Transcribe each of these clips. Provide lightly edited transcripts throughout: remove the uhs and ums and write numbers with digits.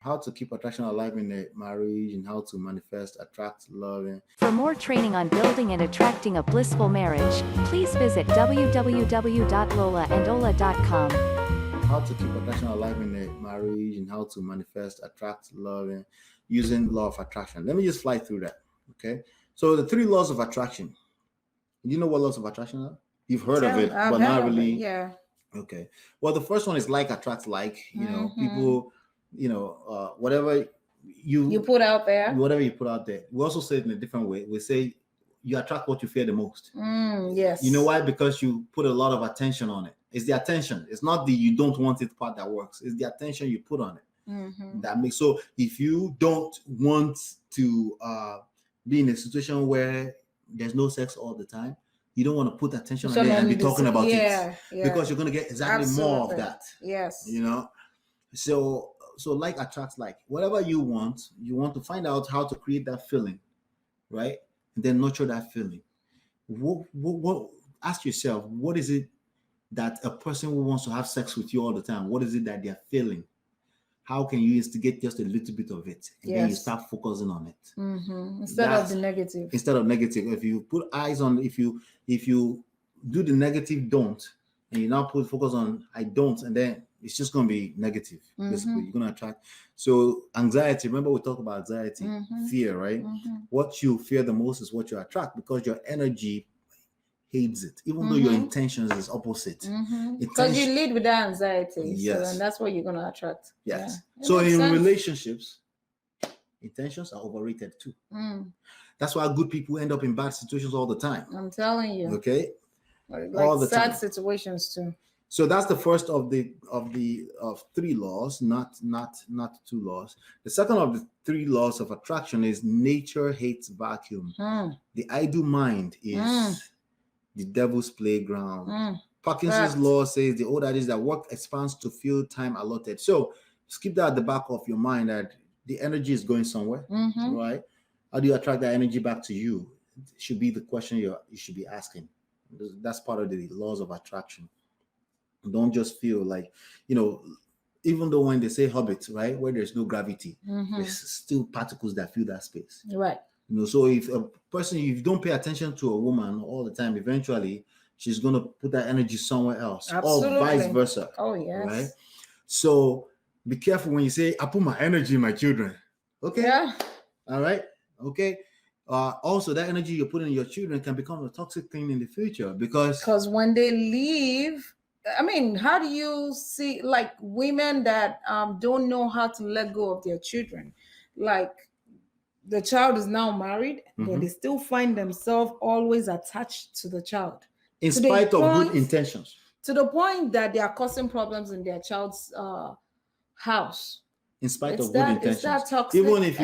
how to keep attraction alive in a marriage and how to manifest, attract, love. For more training on building and attracting a blissful marriage, please visit www.lolaandola.com. How to keep attraction alive in a marriage and how to manifest, attract, love, and using law of attraction. Let me just fly through that. Okay. So the three laws of attraction. You know what laws of attraction are? You've heard of it, I've but heard not of it, really. yeah. Okay. Well, the first one is like attracts like. People. Whatever You put out there. whatever you put out there. We also say it in a different way. We say you attract what you fear the most. Yes. You know why? Because you put a lot of attention on it. It's the attention. It's not the you don't want it part that works. It's the attention you put on it. That makes so if you don't want to be in a situation where there's no sex all the time, you don't want to put attention on it and be talking about it because you're going to get exactly more of that. Yes. So like attracts like. Whatever you want to find out how to create that feeling, right? And then nurture that feeling. What ask yourself, what is it that a person who wants to have sex with you all the time, what is it that they're feeling? How can you instigate just a little bit of it? And then you start focusing on it. Instead of the negative. If you put eyes on, if you do the negative don't, and you now put focus on I don't, and then it's just going to be negative. Basically, you're going to attract. So anxiety, remember we talked about anxiety, fear, right? What you fear the most is what you attract because your energy hates it, even though your intentions is opposite. Because you lead with that anxiety. Yes. So, and that's what you're going to attract. Yes. Yeah. So in relationships, intentions are overrated too. That's why good people end up in bad situations all the time. I'm telling you. Okay. Like all the sad time. situations too. So that's the first of three laws, not two laws. The second of the three laws of attraction is nature hates vacuum. The idle mind is the devil's playground. Parkinson's law says the old adage that work expands to fill time allotted. So just keep that at the back of your mind that the energy is going somewhere, right? How do you attract that energy back to you? It should be the question you should be asking. That's part of the laws of attraction. Don't just feel like, even though when they say orbit, right, where there's no gravity, there's still particles that fill that space. Right. So if if you don't pay attention to a woman all the time, eventually she's going to put that energy somewhere else. Absolutely. Or vice versa. Oh, yes. Right? So be careful when you say, I put my energy in my children. Okay? Yeah. All right? Okay? Also, that energy you're putting in your children can become a toxic thing in the future because when they leave, I mean, how do you see like women that don't know how to let go of their children? Like the child is now married, but they still find themselves always attached to the child. In spite of good intentions. To the point that they are causing problems in their child's house. In spite of good intentions. It's that toxic even if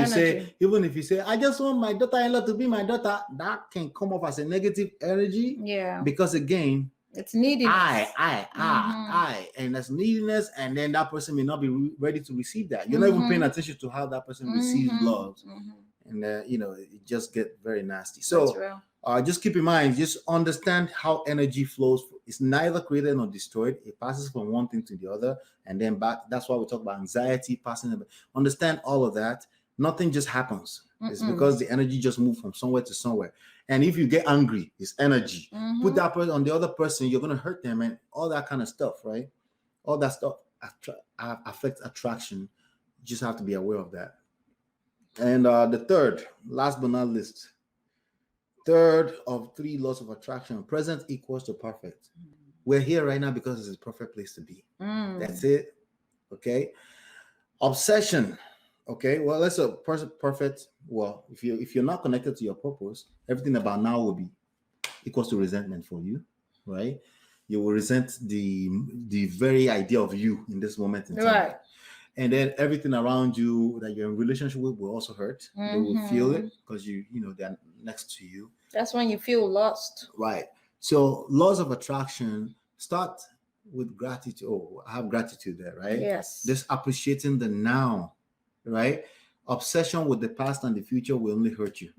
you say, I just want my daughter-in-law to be my daughter, that can come off as a negative energy. Yeah. Because again, it's neediness. I, and that's neediness, and then that person may not be ready to receive that. You're not even paying attention to how that person receives love, and it just gets very nasty. So, just keep in mind, just understand how energy flows. It's neither created nor destroyed. It passes from one thing to the other, and then back. That's why we talk about anxiety passing. Understand all of that. Nothing just happens. It's because the energy just moves from somewhere to somewhere. And if you get angry, it's energy. Put that person on the other person, you're going to hurt them and all that kind of stuff, right? All that stuff affects attraction. You just have to be aware of that. And the third, last but not least, third of three laws of attraction, present equals to perfect. We're here right now because it's a perfect place to be. That's it. Okay. Obsession. Okay, well, let's a perfect. Well, if you're not connected to your purpose, everything about now will be equals to resentment for you, right? You will resent the very idea of you in this moment in time, right? And then everything around you that you're in relationship with will also hurt. They will feel it because they're next to you. That's when you feel lost, right? So laws of attraction start with gratitude. Oh, I have gratitude there, right? Yes. Just appreciating the now. Right? Obsession with the past and the future will only hurt you.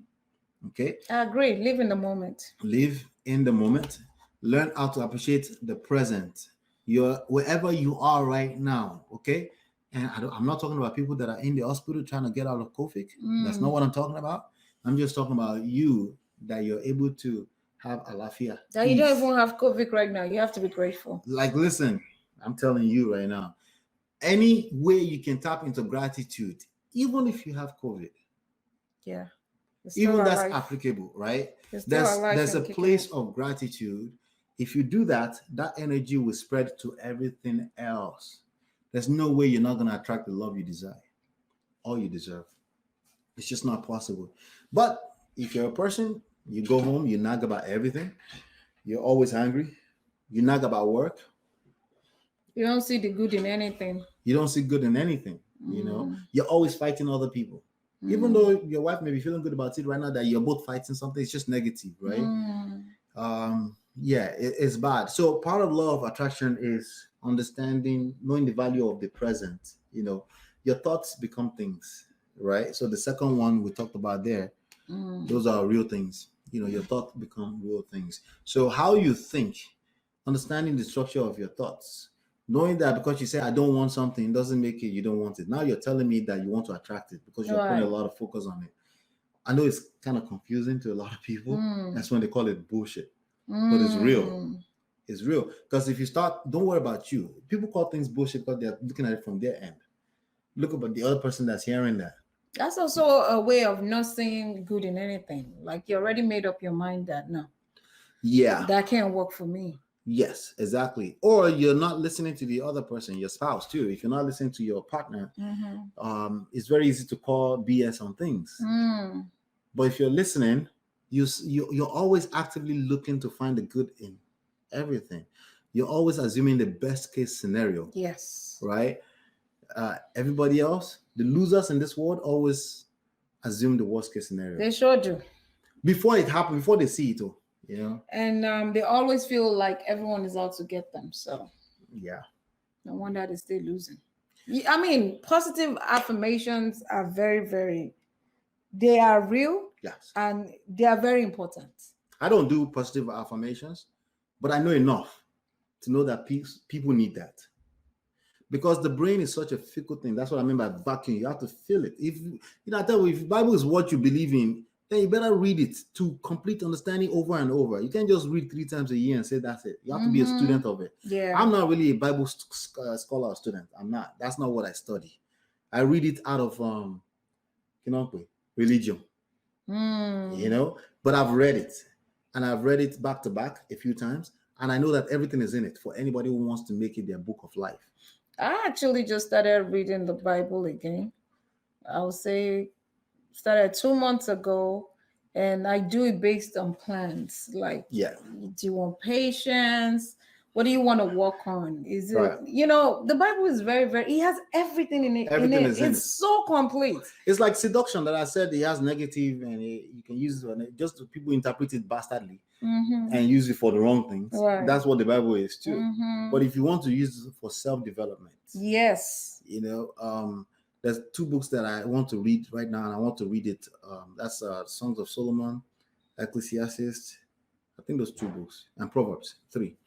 Okay? I agree. Live in the moment. Live in the moment. Learn how to appreciate the present. Wherever you are right now. Okay? And I'm not talking about people that are in the hospital trying to get out of COVID. That's not what I'm talking about. I'm just talking about you, that you're able to have alafia. That you don't even have COVID right now. You have to be grateful. Like, listen, I'm telling you right now, any way you can tap into gratitude, even if you have COVID. Yeah. Even that's applicable, right? There's a place of gratitude. If you do that, that energy will spread to everything else. There's no way you're not going to attract the love you desire or you deserve. It's just not possible. But if you're a person, you go home, you nag about everything. You're always angry. You nag about work. You don't see the good in anything. You don't see good in anything. You know, you're always fighting other people. Even though your wife may be feeling good about it right now, that you're both fighting something, it's just negative, right? It's bad. So part of law of attraction is understanding, knowing the value of the present. You know, your thoughts become things, right? So the second one we talked about there, those are real things. You know, your thoughts become real things. So how you think, understanding the structure of your thoughts, knowing that because you say I don't want something doesn't make it you don't want it. Now you're telling me that you want to attract it because you're putting a lot of focus on it. I know it's kind of confusing to a lot of people. That's when they call it bullshit. But it's real. It's real. Because if you start, don't worry about you. People call things bullshit because they're looking at it from their end. Look about the other person that's hearing that. That's also a way of not seeing good in anything. Like you already made up your mind that no. Yeah. That can't work for me. Yes, exactly. Or you're not listening to the other person, your spouse too. If you're not listening to your partner, it's very easy to call BS on things. But if you're listening, you're always actively looking to find the good in everything. You're always assuming the best case scenario. Yes. Right? Everybody else, the losers in this world, always assume the worst case scenario. They sure do. Before it happens, before they see it all. You know? And they always feel like everyone is out to get them. So yeah, no wonder they stay losing. I mean, positive affirmations are very, very, they are real. Yes. And they are very important. I don't do positive affirmations, but I know enough to know that people need that. Because the brain is such a fickle thing. That's what I mean by vacuum. You have to feel it. If I tell you, if the Bible is what you believe in, then you better read it to complete understanding over and over. You can't just read 3 times a year and say that's it. You have to be a student of it. Yeah. I'm not really a Bible scholar or student. I'm not. That's not what I study. I read it out of religion. You know, but I've read it, and I've read it back to back a few times, and I know that everything is in it for anybody who wants to make it their book of life. I actually just started reading the Bible again. I would say started 2 months ago, and I do it based on plans. Like, do you want patience? What do you want to work on? Is it, the Bible is very, very, it has everything in it. Everything is in it. It's so complete. It's like seduction that I said it has negative, and you can use it just people interpret it bastardly and use it for the wrong things. Right. That's what the Bible is too. But if you want to use it for self-development, there's 2 books that I want to read right now, and I want to read it. That's Songs of Solomon, Ecclesiastes. I think those 2 books, and Proverbs 3.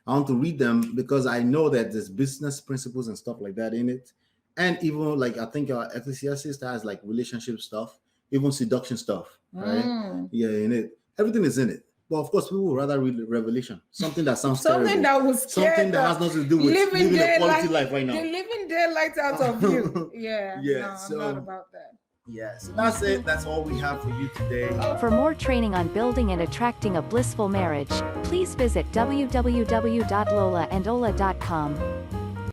I want to read them because I know that there's business principles and stuff like that in it. And even like, I think Ecclesiastes has like relationship stuff, even seduction stuff, right? Yeah, in it. Everything is in it. But of course, people would rather read Revelation, something that sounds something terrible, that was something that has nothing to do with living a quality life right now. You're living daylight out of you. Yeah. I'm not about that. Yeah, so that's it. That's all we have for you today. For more training on building and attracting a blissful marriage, please visit www.lolaandola.com.